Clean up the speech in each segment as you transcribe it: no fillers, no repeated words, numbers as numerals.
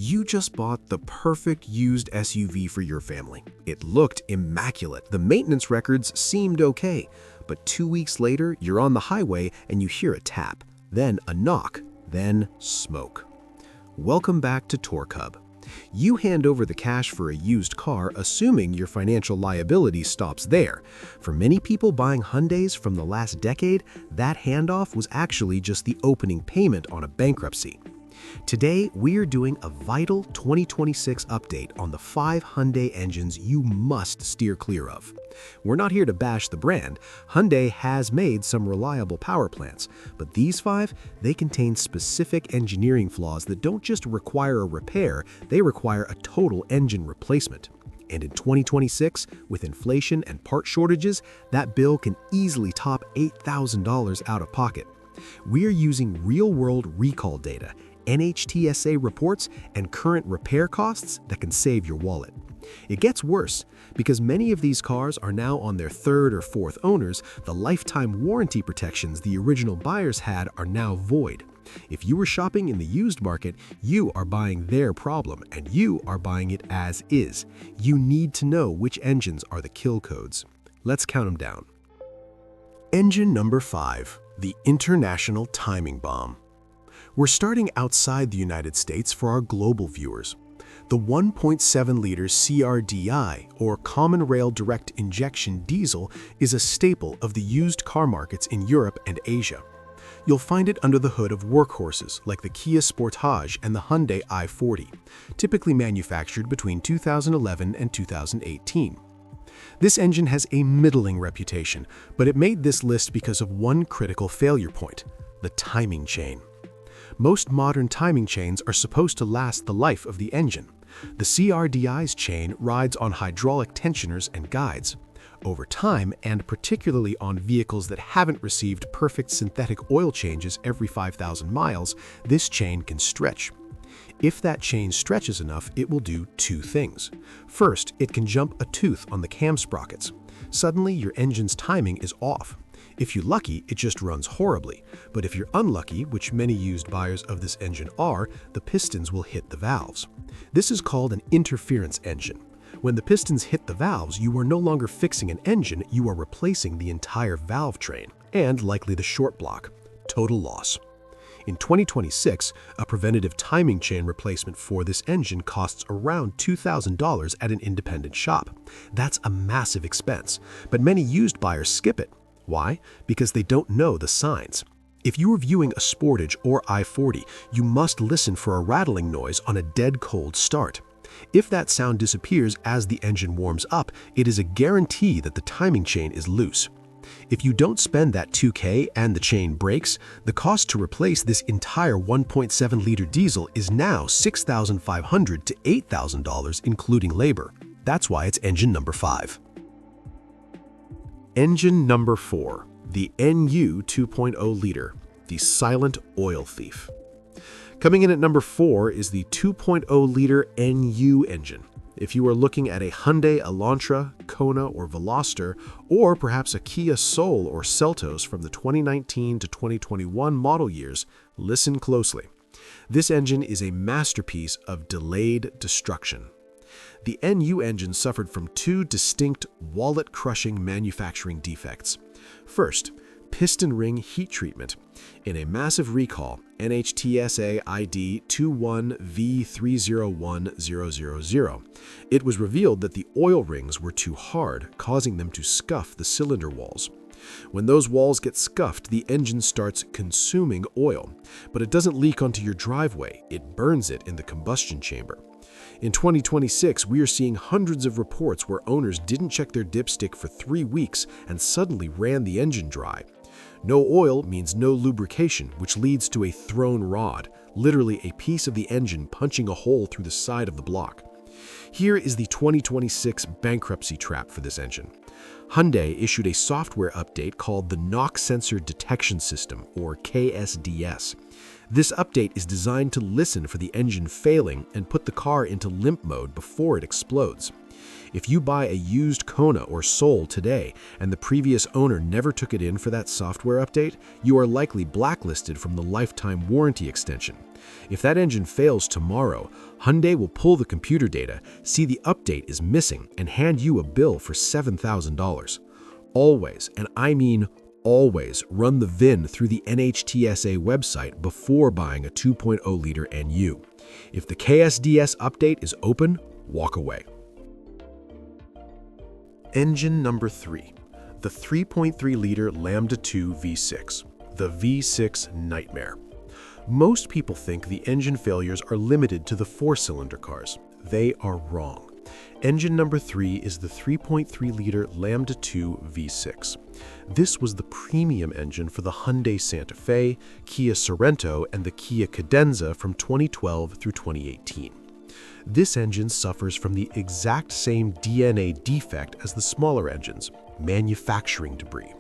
You just bought the perfect used SUV for your family. It looked immaculate. The maintenance records seemed okay. But 2 weeks later, you're on the highway and you hear a tap, then a knock, then smoke. Welcome back to Torque Hub. You hand over the cash for a used car, assuming your financial liability stops there. For many people buying Hyundais from the last decade, that handoff was actually just the opening payment on a bankruptcy. Today, we're doing a vital 2026 update on the 5 Hyundai engines you must steer clear of. We're not here to bash the brand. Hyundai has made some reliable power plants, but these 5, they contain specific engineering flaws that don't just require a repair, they require a total engine replacement. And in 2026, with inflation and part shortages, that bill can easily top $8,000 out of pocket. We're using real-world recall data, NHTSA reports, and current repair costs that can save your wallet. It gets worse. Because many of these cars are now on their 3rd or 4th owners, the lifetime warranty protections the original buyers had are now void. If you were shopping in the used market, you are buying their problem, and you are buying it as is. You need to know which engines are the kill codes. Let's count them down. Engine number 5, the International Timing Bomb. We're starting outside the United States for our global viewers. The 1.7-liter CRDI, or Common Rail Direct Injection Diesel, is a staple of the used car markets in Europe and Asia. You'll find it under the hood of workhorses like the Kia Sportage and the Hyundai i40, typically manufactured between 2011 and 2018. This engine has a middling reputation, but it made this list because of one critical failure point: the timing chain. Most modern timing chains are supposed to last the life of the engine. The CRDI's chain rides on hydraulic tensioners and guides. Over time, and particularly on vehicles that haven't received perfect synthetic oil changes every 5,000 miles, this chain can stretch. If that chain stretches enough, it will do 2 things. First, it can jump a tooth on the cam sprockets. Suddenly, your engine's timing is off. If you're lucky, it just runs horribly. But if you're unlucky, which many used buyers of this engine are, the pistons will hit the valves. This is called an interference engine. When the pistons hit the valves, you are no longer fixing an engine, you are replacing the entire valve train, and likely the short block. Total loss. In 2026, a preventative timing chain replacement for this engine costs around $2,000 at an independent shop. That's a massive expense, but many used buyers skip it. Why? Because they don't know the signs. If you are viewing a Sportage or i40, you must listen for a rattling noise on a dead cold start. If that sound disappears as the engine warms up, it is a guarantee that the timing chain is loose. If you don't spend that $2,000 and the chain breaks, the cost to replace this entire 1.7-liter diesel is now $6,500 to $8,000, including labor. That's why it's engine number 5. Engine number 4, the NU 2.0-liter, the silent oil thief. Coming in at number 4 is the 2.0-liter NU engine. If you are looking at a Hyundai Elantra, Kona, or Veloster, or perhaps a Kia Soul or Seltos from the 2019 to 2021 model years, listen closely. This engine is a masterpiece of delayed destruction. The NU engine suffered from 2 distinct, wallet-crushing manufacturing defects. First, piston ring heat treatment. In a massive recall, NHTSA ID 21V301000, it was revealed that the oil rings were too hard, causing them to scuff the cylinder walls. When those walls get scuffed, the engine starts consuming oil, but it doesn't leak onto your driveway, it burns it in the combustion chamber. In 2026, we are seeing hundreds of reports where owners didn't check their dipstick for 3 weeks and suddenly ran the engine dry. No oil means no lubrication, which leads to a thrown rod, literally a piece of the engine punching a hole through the side of the block. Here is the 2026 bankruptcy trap for this engine. Hyundai issued a software update called the Knock Sensor Detection System, or KSDS. This update is designed to listen for the engine failing and put the car into limp mode before it explodes. If you buy a used Kona or Soul today and the previous owner never took it in for that software update, you are likely blacklisted from the lifetime warranty extension. If that engine fails tomorrow, Hyundai will pull the computer data, see the update is missing, and hand you a bill for $7,000. Always, and I mean always, run the VIN through the NHTSA website before buying a 2.0-liter NU. If the KSDS update is open, walk away. Engine number 3, the 3.3-liter Lambda II V6, the V6 nightmare. Most people think the engine failures are limited to the 4-cylinder cars. They are wrong. Engine number 3 is the 3.3-liter Lambda II V6. This was the premium engine for the Hyundai Santa Fe, Kia Sorento, and the Kia Cadenza from 2012 through 2018. This engine suffers from the exact same DNA defect as the smaller engines, manufacturing debris.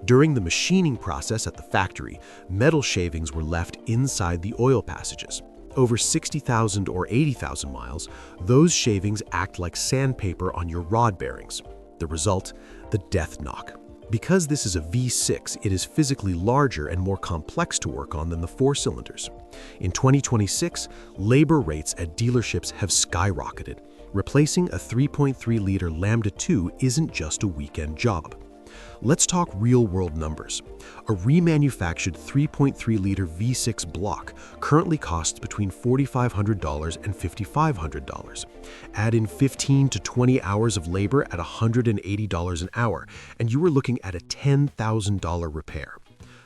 During the machining process at the factory, metal shavings were left inside the oil passages. Over 60,000 or 80,000 miles, those shavings act like sandpaper on your rod bearings. The result? The death knock. Because this is a V6, it is physically larger and more complex to work on than the 4-cylinders. In 2026, labor rates at dealerships have skyrocketed. Replacing a 3.3-liter Lambda II isn't just a weekend job. Let's talk real-world numbers. A remanufactured 3.3-liter V6 block currently costs between $4,500 and $5,500. Add in 15 to 20 hours of labor at $180 an hour, and you are looking at a $10,000 repair.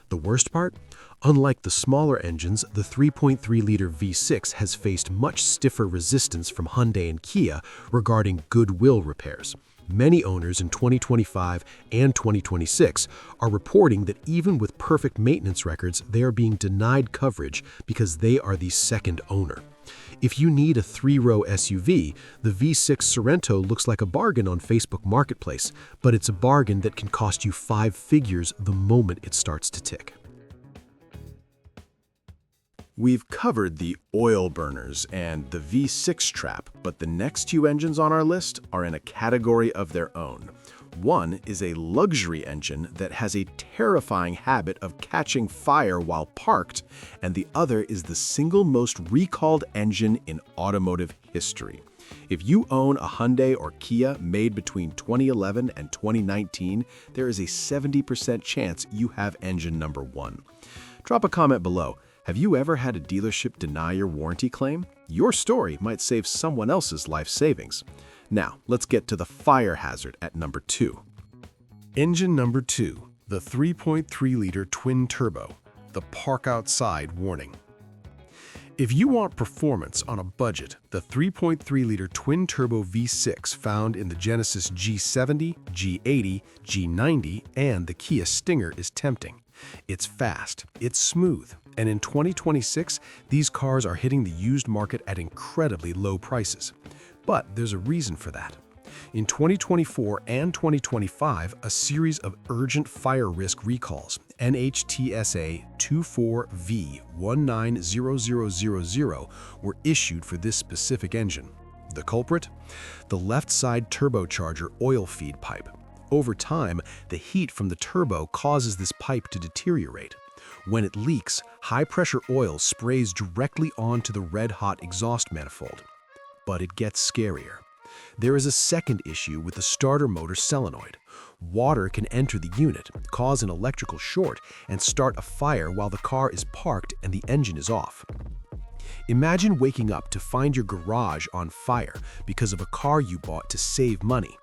The worst part? Unlike the smaller engines, the 3.3-liter V6 has faced much stiffer resistance from Hyundai and Kia regarding goodwill repairs. Many owners in 2025 and 2026 are reporting that even with perfect maintenance records, they are being denied coverage because they are the second owner. If you need a 3-row SUV, the V6 Sorento looks like a bargain on Facebook Marketplace, but it's a bargain that can cost you 5 figures the moment it starts to tick. We've covered the oil burners and the V6 trap, but the next 2 engines on our list are in a category of their own. One is a luxury engine that has a terrifying habit of catching fire while parked, and the other is the single most recalled engine in automotive history. If you own a Hyundai or Kia made between 2011 and 2019, there is a 70% chance you have engine number 1. Drop a comment below. Have you ever had a dealership deny your warranty claim? Your story might save someone else's life savings. Now, let's get to the fire hazard at number 2. Engine number 2, the 3.3-liter twin-turbo, the park outside warning. If you want performance on a budget, the 3.3-liter twin-turbo V6 found in the Genesis G70, G80, G90, and the Kia Stinger is tempting. It's fast, it's smooth, and in 2026, these cars are hitting the used market at incredibly low prices. But there's a reason for that. In 2024 and 2025, a series of urgent fire risk recalls, NHTSA 24V190000, were issued for this specific engine. The culprit? The left side turbocharger oil feed pipe. Over time, the heat from the turbo causes this pipe to deteriorate. When it leaks, high-pressure oil sprays directly onto the red-hot exhaust manifold. But it gets scarier. There is a second issue with the starter motor solenoid. Water can enter the unit, cause an electrical short, and start a fire while the car is parked and the engine is off. Imagine waking up to find your garage on fire because of a car you bought to save money.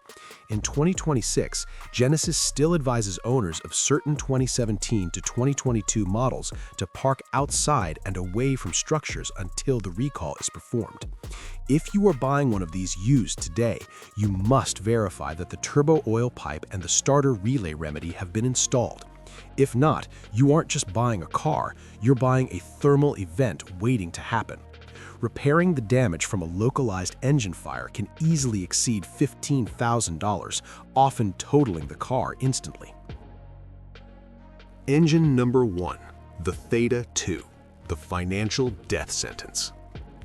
In 2026, Genesis still advises owners of certain 2017 to 2022 models to park outside and away from structures until the recall is performed. If you are buying one of these used today, you must verify that the turbo oil pipe and the starter relay remedy have been installed. If not, you aren't just buying a car, you're buying a thermal event waiting to happen. Repairing the damage from a localized engine fire can easily exceed $15,000, often totaling the car instantly. Engine number 1, the Theta II, the financial death sentence.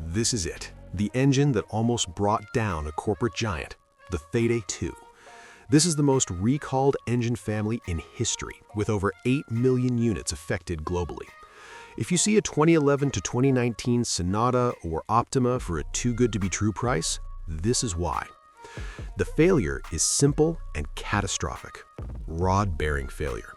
This is it, the engine that almost brought down a corporate giant. the Theta II. This is the most recalled engine family in history, with over 8 million units affected globally. If you see a 2011 to 2019 Sonata or Optima for a too-good-to-be-true price, this is why. The failure is simple and catastrophic: rod bearing failure.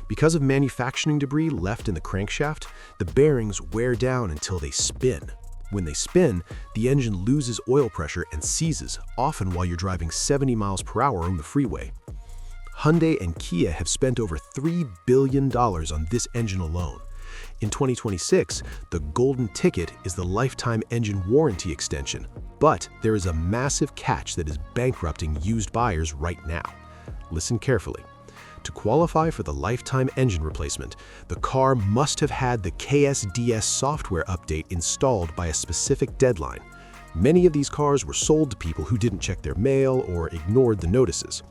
Because of manufacturing debris left in the crankshaft, the bearings wear down until they spin. When they spin, the engine loses oil pressure and seizes, often while you're driving 70 miles per hour on the freeway. Hyundai and Kia have spent over $3 billion on this engine alone. In 2026, the golden ticket is the lifetime engine warranty extension, but there is a massive catch that is bankrupting used buyers right now. Listen carefully. To qualify for the lifetime engine replacement, the car must have had the KSDS software update installed by a specific deadline. Many of these cars were sold to people who didn't check their mail or ignored the notices.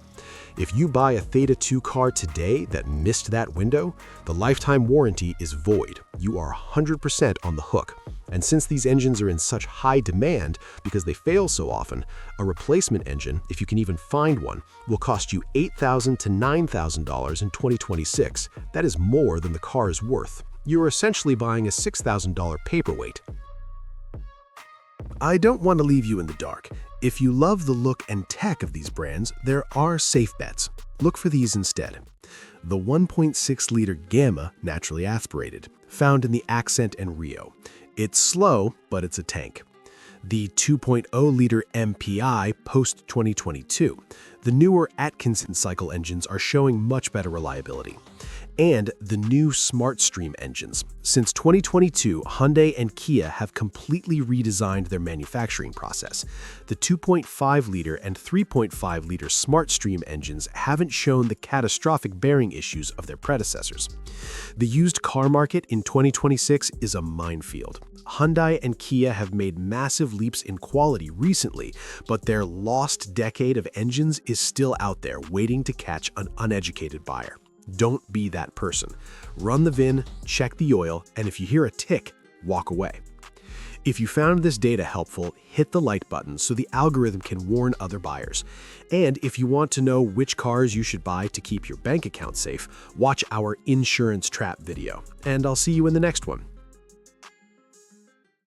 If you buy a Theta II car today that missed that window, the lifetime warranty is void. You are 100% on the hook. And since these engines are in such high demand because they fail so often, a replacement engine, if you can even find one, will cost you $8,000 to $9,000 in 2026. That is more than the car is worth. You are essentially buying a $6,000 paperweight. I don't want to leave you in the dark. If you love the look and tech of these brands, there are safe bets. Look for these instead. The 1.6-liter Gamma naturally aspirated, found in the Accent and Rio. It's slow, but it's a tank. The 2.0-liter MPI post-2022. The newer Atkinson cycle engines are showing much better reliability. And the new SmartStream engines. Since 2022, Hyundai and Kia have completely redesigned their manufacturing process. The 2.5-liter and 3.5-liter SmartStream engines haven't shown the catastrophic bearing issues of their predecessors. The used car market in 2026 is a minefield. Hyundai and Kia have made massive leaps in quality recently, but their lost decade of engines is still out there waiting to catch an uneducated buyer. Don't be that person. Run the VIN, check the oil, and if you hear a tick, walk away. If you found this data helpful, hit the like button so the algorithm can warn other buyers. And if you want to know which cars you should buy to keep your bank account safe, watch our insurance trap video. And I'll see you in the next one.